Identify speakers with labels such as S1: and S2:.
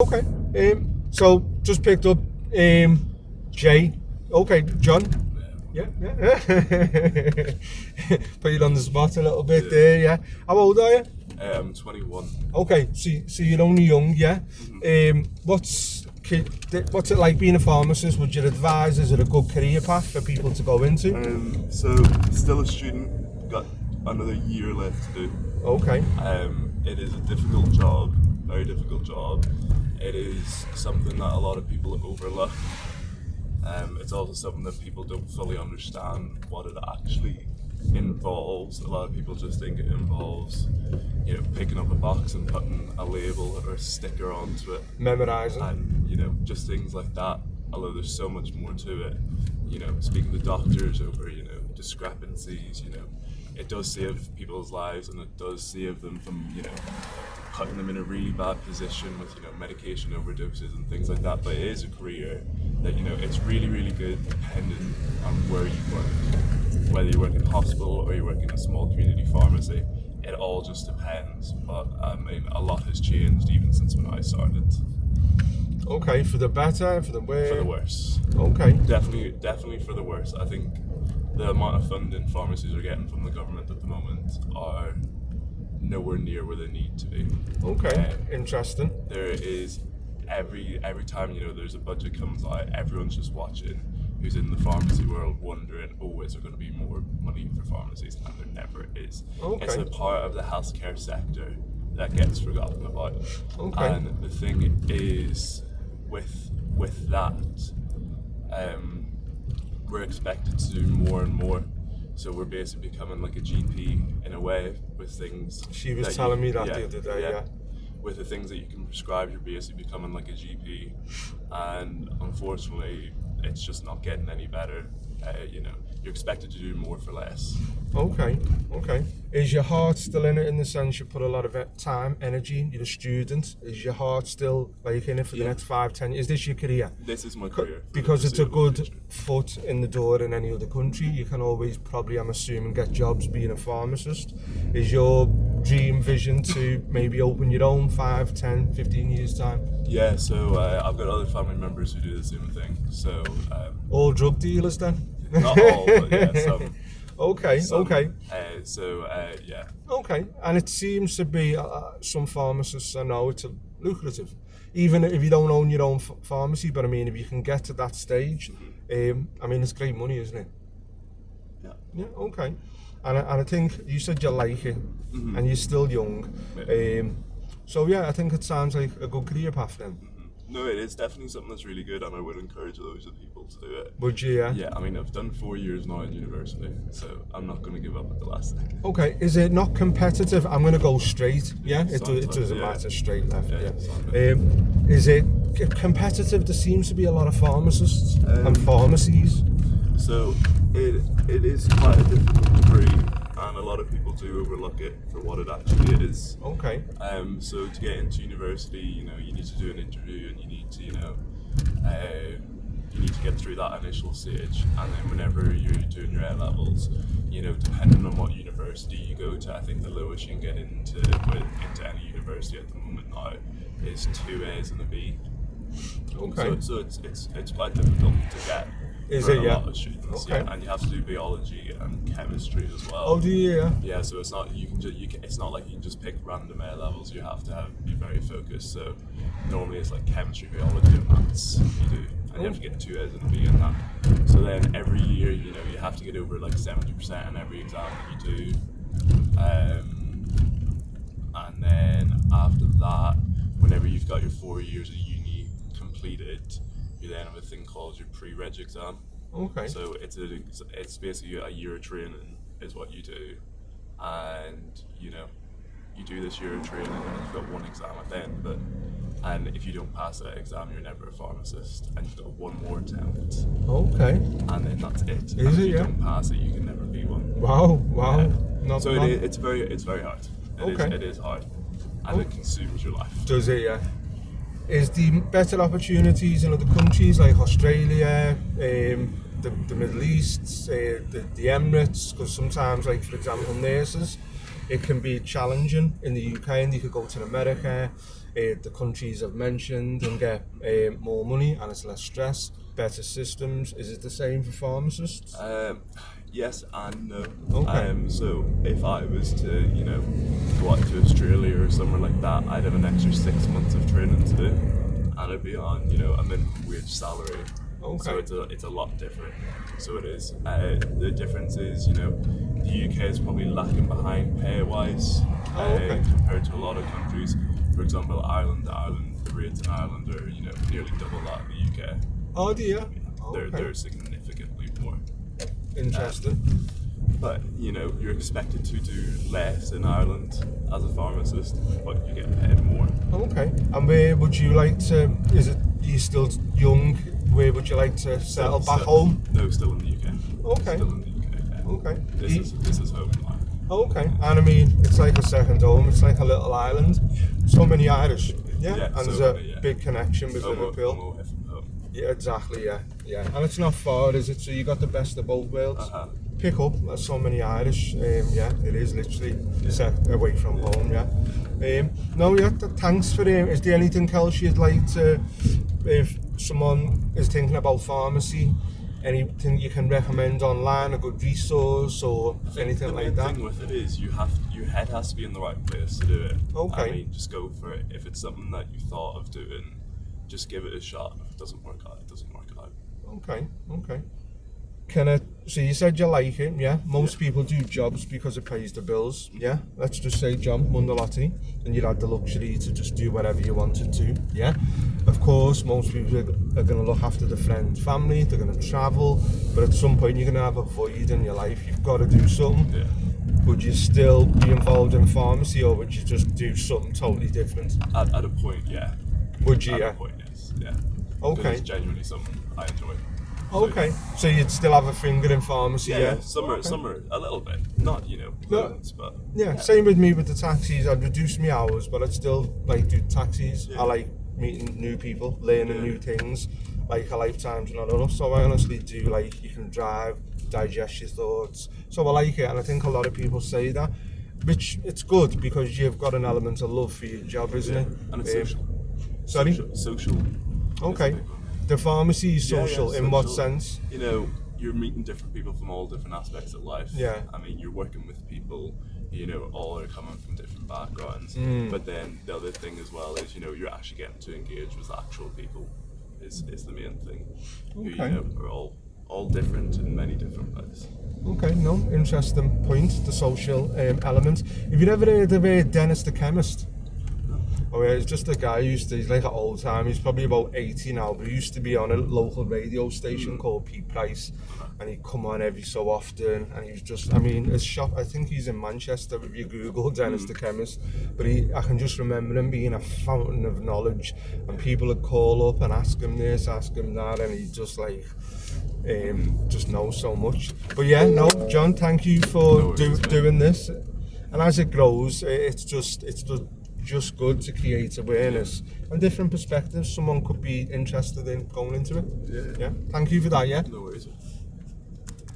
S1: Okay. So just picked up Jay. Okay, John. Yeah. Put you on the spot a little bit there. Yeah. How old are you?
S2: I'm 21.
S1: Okay. So you're only young. Yeah. What's it like being a pharmacist? Would you advise? Is it a good career path for people to go into?
S2: So still a student. Got another year left to do.
S1: Okay.
S2: It is a difficult job. Very difficult job. It is something that a lot of people overlook. It's also something that people don't fully understand what it actually involves. A lot of people just think it involves, picking up a box and putting a label or a sticker onto it,
S1: Memorizing,
S2: and just things like that. Although there's so much more to it. Speaking to doctors over discrepancies. It does save people's lives, and it does save them from putting them in a really bad position with medication overdoses and things like that. But it is a career that it's really, really good depending on where you work, whether you work in a hospital or you work in a small community pharmacy. It all just depends. But a lot has changed even since when I started.
S1: Okay, for the better, for the worse?
S2: For the worse.
S1: Okay.
S2: Definitely for the worse. I think the amount of funding pharmacies are getting from the government at the moment are nowhere near where they need to be.
S1: Okay, interesting.
S2: There is every time there's a budget comes out, everyone's just watching. Who's in the pharmacy world wondering, is there going to be more money for pharmacies? And there never is.
S1: Okay.
S2: It's a part of the healthcare sector that gets forgotten about.
S1: Okay.
S2: And the thing is, with that, we're expected to do more and more. So we're basically becoming like a GP in a way with things.
S1: She was telling me that the other day, yeah.
S2: With the things that you can prescribe, you're basically becoming like a GP. And unfortunately, it's just not getting any better. You're expected to do more for less.
S1: Okay. Is your heart still in it, in the sense you put a lot of time, energy, you're a student? Is your heart still in it for the next 5-10 years? Is this your career?
S2: This is my career.
S1: Because it's a good foot in the door in any other country. You can always probably, I'm assuming, get jobs being a pharmacist. Is your dream vision to maybe open your own 5, 10, 15 years time?
S2: Yeah, so I've got other family members who do the same thing. So
S1: all drug dealers then?
S2: Not all, but yeah, some.
S1: Okay.
S2: Yeah.
S1: Okay, and it seems to be some pharmacists, I know it's lucrative, even if you don't own your own pharmacy. But I mean, if you can get to that stage, it's great money, isn't it?
S2: Yeah.
S1: Yeah. Okay, and I think you said you like it, and you're still young.
S2: Yeah.
S1: So yeah, I think it sounds like a good career path then.
S2: No, it is definitely something that's really good, and I would encourage those people to do it.
S1: Would you? Yeah.
S2: Yeah, I've done 4 years now in university, so I'm not going to give up at the last second.
S1: Okay, is it not competitive? I'm going to go straight. Yeah, it doesn't
S2: yeah.
S1: matter, straight left.
S2: Yeah.
S1: Is it competitive? There seems to be a lot of pharmacists and pharmacies.
S2: So it is quite a difficult degree, and a lot of people do overlook it for what it actually is.
S1: Okay.
S2: So to get into university, you need to do an interview, and you need to, get through that initial stage, and then whenever you're doing your A levels, depending on what university you go to, I think the lowest you can get into any university at the moment now is 2 A's and a B.
S1: Okay.
S2: So it's quite difficult to get.
S1: Is
S2: for
S1: it?
S2: a
S1: Yeah.
S2: lot of students,
S1: Okay.
S2: yeah, and you have to do biology and chemistry as well.
S1: Oh, do you? Yeah.
S2: Yeah, so it's not it's not like you can just pick random A levels. You have to be very focused. So normally it's like chemistry, biology, and maths you do, and you have to get 2 A's and a B in that. So then every year, you have to get over like 70% in every exam that you do, and then after that, whenever you've got your 4 years of uni completed, you then have a thing called your pre-reg exam.
S1: Okay.
S2: So it's basically a year of training is what you do, and you do this year of training, and you've got one exam at the end. And if you don't pass that exam, you're never a pharmacist, and you've got one more attempt.
S1: Okay.
S2: And then that's it.
S1: Is
S2: and
S1: it?
S2: If you
S1: Yeah.
S2: don't pass it, you can never be one.
S1: Wow.
S2: Yeah. So it's very hard. It is hard, and it consumes your life.
S1: Does it? Yeah. Is the better opportunities in other countries like Australia, the Middle East, the Emirates? Because sometimes, like for example, nurses, it can be challenging in the UK, and you could go to America, the countries I've mentioned, and get more money, and it's less stress, better systems. Is it the same for pharmacists?
S2: Yes and no.
S1: Okay.
S2: So if I was to, go out to Australia or somewhere like that, I'd have an extra 6 months of training to do, and I'd be on, a minimum wage salary.
S1: Okay.
S2: So it's a lot different. So it is. The difference is, the UK is probably lacking behind pay-wise
S1: Okay.
S2: compared to a lot of countries. For example, Ireland, the rates in Ireland are, nearly double that in the UK.
S1: Oh dear.
S2: They're significantly more.
S1: Interesting.
S2: But you're expected to do less in Ireland as a pharmacist, but you get paid more.
S1: Okay. And where would you like to? You're still young? Where would you like to settle? Back home?
S2: No, still in the UK.
S1: Okay.
S2: Still in the UK. Yeah.
S1: Okay.
S2: This is home life.
S1: Okay. And I mean, it's like a second home. It's like a little island. So many Irish. Yeah.
S2: Yeah,
S1: And
S2: so
S1: there's a
S2: many, yeah.
S1: big connection with Liverpool.
S2: Away from home.
S1: Yeah, exactly. Yeah. And it's not far, is it? So you got the best of both worlds. Pick up. There's so many Irish. Yeah, it is literally set away from home. Yeah. Thanks for Is there anything else you'd like to, if someone is thinking about pharmacy, anything you can recommend online, a good resource or anything like that?
S2: The thing with it is your head has to be in the right place to do it.
S1: Okay.
S2: I mean, just go for it. If it's something that you thought of doing, just give it a shot. If it doesn't work out, it doesn't work out.
S1: Okay. So you said you like it, yeah? Most people do jobs because it pays the bills, yeah? Let's just say John won the lottery and you'd had the luxury to just do whatever you wanted to, yeah? Of course, most people are going to look after the friend, family, they're going to travel, but at some point you're going to have a void in your life. You've got to do something.
S2: Yeah.
S1: Would you still be involved in pharmacy, or would you just do something totally different?
S2: At a point, yeah.
S1: Would you,
S2: At a point, yes. Yeah.
S1: Okay.
S2: Because it's genuinely something I enjoy.
S1: Okay, so you'd still have a finger in pharmacy, yeah?
S2: Summer, a little bit. Not, loads, but...
S1: Yeah, same with me with the taxis. I'd reduce my hours, but I'd still like do taxis.
S2: Yeah.
S1: I like meeting new people, learning new things. Like a lifetime's not enough, so I honestly do like you can drive, digest your thoughts. So I like it, and I think a lot of people say that, which it's good because you've got an element of love for your job, isn't it?
S2: And it's social.
S1: Sorry?
S2: Social.
S1: Okay. The pharmacy is social in what
S2: social.
S1: sense?
S2: You're meeting different people from all different aspects of life.
S1: Yeah.
S2: I mean, you're working with people, all are coming from different backgrounds. But then the other thing as well is, you're actually getting to engage with actual people is the main thing.
S1: Okay.
S2: Who are all different in many different ways.
S1: Okay, no, interesting point, the social element. Have you ever heard of Dennis the Chemist? Oh yeah, he's just a guy he's like an old time, he's probably about 80 now, but he used to be on a local radio station called Pete Price, and he'd come on every so often, and he was just, his shop, I think he's in Manchester if you Google Dennis the Chemist, but I can just remember him being a fountain of knowledge, and people would call up and ask him this, ask him that, and he just like, just knows so much. But yeah, no, John, thank you for doing this, and as it grows, it's just good to create awareness and different perspectives. Someone could be interested in going into it.
S2: Yeah.
S1: Thank you for that. Yeah.
S2: No worries.